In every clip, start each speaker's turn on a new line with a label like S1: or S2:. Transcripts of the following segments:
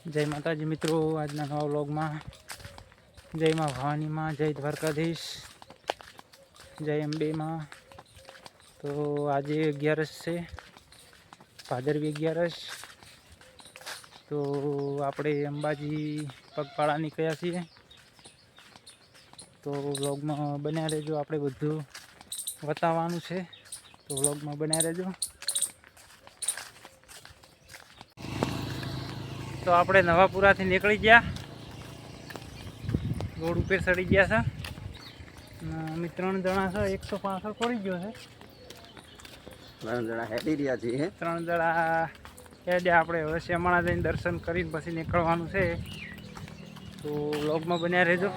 S1: જય માતાજી મિત્રો, આજના નવા વ્લોગમાં જય માં ભવાનીમાં, જય દ્વારકાધીશ, જય અંબેમાં. તો આજે 11 છે, ભાદરવી 11. તો આપણે અંબાજી પગપાળા નીકળ્યા છીએ. તો વ્લોગમાં બન્યા રહેજો, આપણે બધું બતાવવાનું છે. તો વ્લોગમાં બન્યા રહેજો. તો આપણે નવાપુરાથી નીકળી ગયા, રોડ ઉપર ચડી ગયા છે. અમે 3 જણા છે, 165 પડી ગયો છે.
S2: 3 જણા હેડી રહ્યા છીએ.
S1: 3 જણા હેડ્યા. આપણે હવે શ્યામાળા જઈને દર્શન કરીને પછી નીકળવાનું છે. તો વ્લોગમાં બન્યા રહેજો.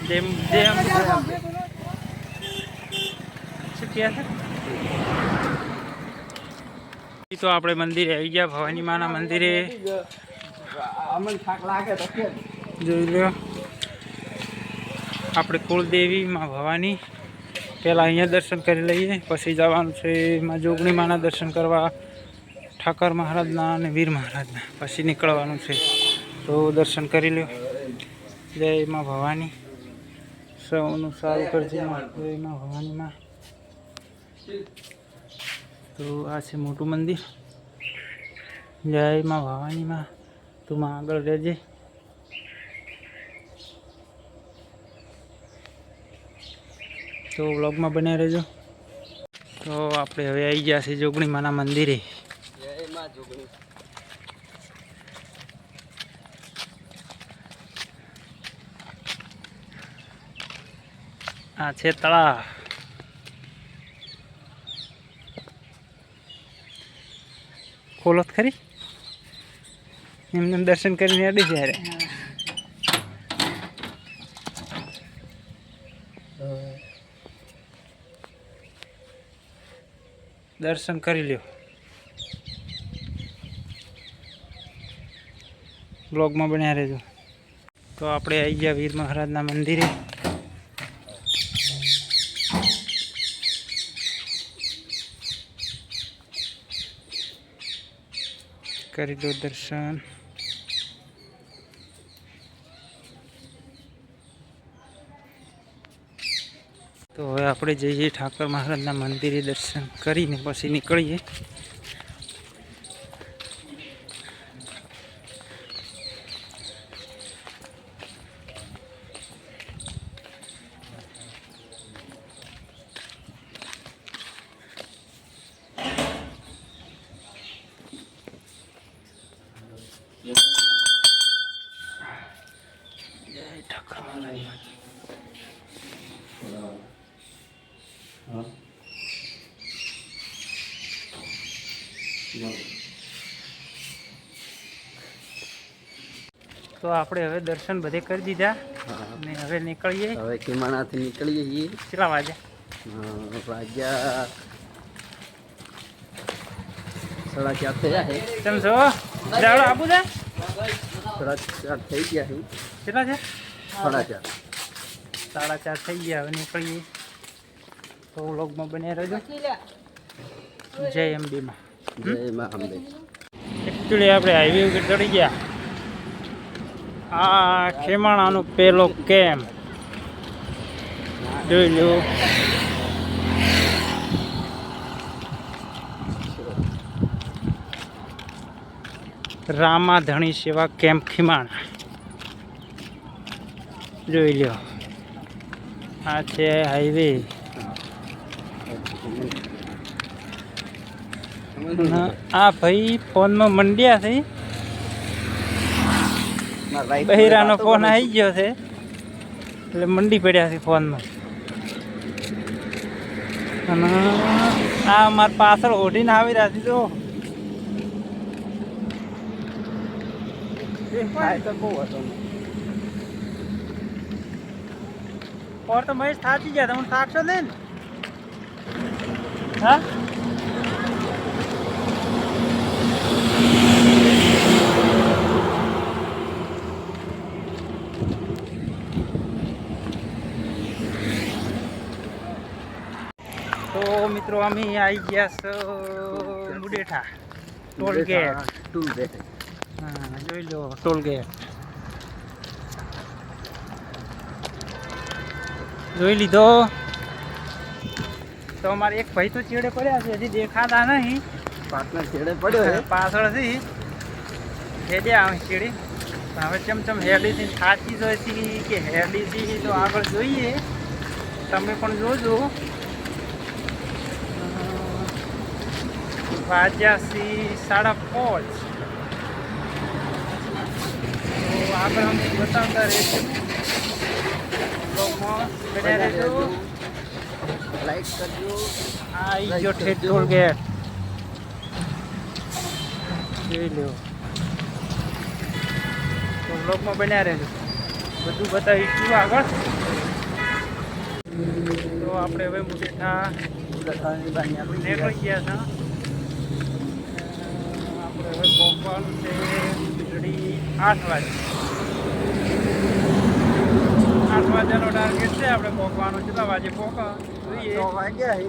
S1: જેમ શું કહે છે. તો આપણે મંદિરે આવી ગયા, ભવાની માના મંદિરે. જોઈ લો, આપણે કુળદેવી માં ભવાની. પહેલાં અહીંયા દર્શન કરી લઈએ, પછી જવાનું છે માં જોગણી માના દર્શન કરવા, ઠાકર મહારાજના અને વીર મહારાજના. પછી નીકળવાનું છે. તો દર્શન કરી લો. જય માં ભવાની. સૌનું સારું કરજે. જય માં ભવાનીમાં. તો આ છે મોટું મંદિર. જય માં ભવાનીમાં. તું માં આગળ રહેજે. તો વ્લોગમાં બન્યા રહેજો. તો આપણે હવે આવી ગયા છીએ જોગણી માના મંદિરે. આ છે તળાવ. ખોલો ખરી, એમને દર્શન કરીને અડી જાય. દર્શન કરી લ્યો. બ્લોગમાં બન્યા રહેજો. તો આપણે આવી ગયા વીર મહારાજના મંદિરે. કરી દો દર્શન. તો હવે આપણે જઈએ ઠાકર મહારાજના મંદિરે, દર્શન કરીને પછી નીકળીએ. જય ઠાકર મહારાજ. તો આપણે હવે દર્શન બધે કરી દીધા અને હવે નીકળીએ.
S2: હવે કિમાણાથી નીકળીએ છીએ.
S1: કેટલા વાગ્યા?
S2: વાગ્યા 4:30 થયા છે.
S1: કેમ છો? જાવડો આપું છે?
S2: 4:30 થઈ ગયા છે.
S1: કેટલા છે?
S2: 4:30.
S1: 4:30 થઈ ગયા. હવે નીકળીએ. તો વ્લોગમાં બન્યા રહેજો. જય અંબેમાં.
S2: જય માં અંબે.
S1: એકચ્યુઅલી આપણે હાઈવે ઉપર ચડી ગયા. આ ખેમાણાનો પેલો કેમ્પ જોઈ લો. રામાધણી સેવા કેમ્પ ખેમાણા જોઈ લો. આ છે હાઈવે. આ ભાઈ ફોનમાં મંડ્યા છે. બહેરાનો ફોન આવી ગયો છે એટલે મંડી પડ્યા છે ફોનમાં. અને આ મારી પાછળ ઓઢીને આવી રહ્યા છે. તો ઓર તો મહેશ થાકી ગયા. તમે થાકશો ને? હા, તો મિત્રો અમે આવી ગયા છો મુડેઠા. ટોલ ગેટ
S2: ટૂલ ગેટ
S1: હા જોઈ લો ટોલ ગેટ જોઈ લીધો તો અમારે એક ભાઈ તો ચેડે પડ્યા છે હજી દેખાતા નહીં
S2: પાર્ટનર છેડે પડ્યો છે
S1: પાછળથી હેડે આવે ચેડે પણ હવે ચમચમ હેરડીથી થાકી જાય છે કે હેરડીથી તો આગળ જોઈએ તમે પણ જોજો વાજ્યાસી 5:30 તો આગળ અમે બતાવતા રહીશું બ્લોગમાં બન્યા રહેજો
S2: લાઈક કરજો
S1: આ ઈ જો ઠેઠ ટોલ ગેટ જોઈ લો તો બ્લોગમાં બન્યા રહેજો બધું બતાવીશું આગળ તો આપણે હવે મુઠેઠા નીકળી ગયા છે આપણે હવે પહોંચવાનું છે વીજળી 8 વાગે 8 વાગ્યાનો ટાર્ગેટ છે આપણે પહોંચવાનું કેટલા વાગે પહોંચવા જોઈએ
S2: 9 વાગ્યા છે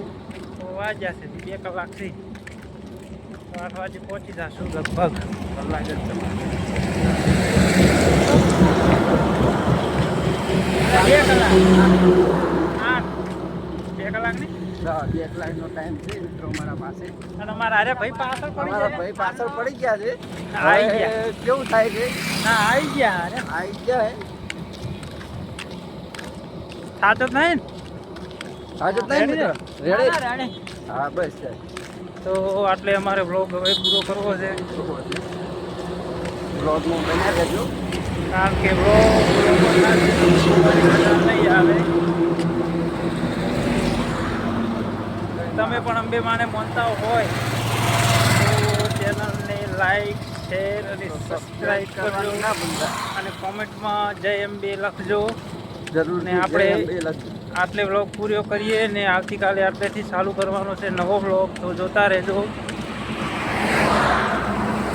S1: તો વાગ્યા છે 2 કલાકથી તો 8 વાગે પહોંચી જશું લગભગ કલાક જ તમારે 2 કલાક 2 કલાક નહીં
S2: 2 કલાકનો ટાઈમ છે મિત્રો મારા પાસે
S1: અને અમારા અરે ભાઈ પાછળ પડી
S2: અમારા
S1: જાય
S2: ભાઈ પાછળ પડી ગયા છે
S1: આવી
S2: હવે
S1: ગયા.
S2: કેવું થાય છે
S1: ના આવી ગયા અરે
S2: આવી ગયા છે
S1: સાચો જ નહીં
S2: હાજર નહીં
S1: રેડી
S2: મિત્રો
S1: ને?
S2: રેડી
S1: ના, રેડી.
S2: હા બસ છે
S1: તો આટલે અમારે બ્લોગ હવે પૂરો કરવો છે
S2: બ્લોગમાં બન્યા રહેજો
S1: કારણ કે બ્લોગ નહીં આવે તમે પણ અંબે માને માનતા હોય તો ચેનલને લાઈક શેર અને સબસ્ક્રાઈબ કરજો
S2: ના ભૂલતા
S1: અને કોમેન્ટમાં જય અંબે લખજો
S2: જરૂર
S1: ને આપણે આટલે વ્લોગ પૂરો કરીએ ને આવતીકાલે આટલેથી ચાલુ કરવાનો છે નવો વ્લોગ તો જોતા રહેજો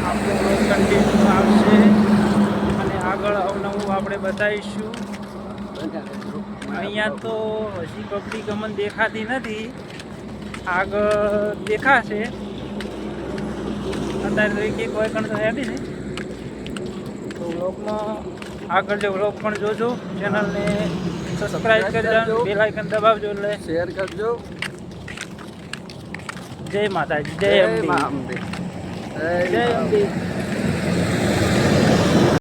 S1: આપણો વ્લોગ કન્ટિન્યુ આવશે અને આગળ અવનવું આપણે બતાવીશું અહીંયા તો હજી પબ્લિક અમને દેખાતી નથી આગળ દેખાશે અત્યારે તો એક કોઈ કણ તો હેડી ને તો વ્લોગમાં આગળ જે વ્લોગ પણ જોજો ચેનલને સબસ્ક્રાઈબ કરજો બેલ આઇકન દબાવજો એટલે
S2: શેર કરજો
S1: જય માતાજી જય અંબે
S2: મા અંબે
S1: જય અંબે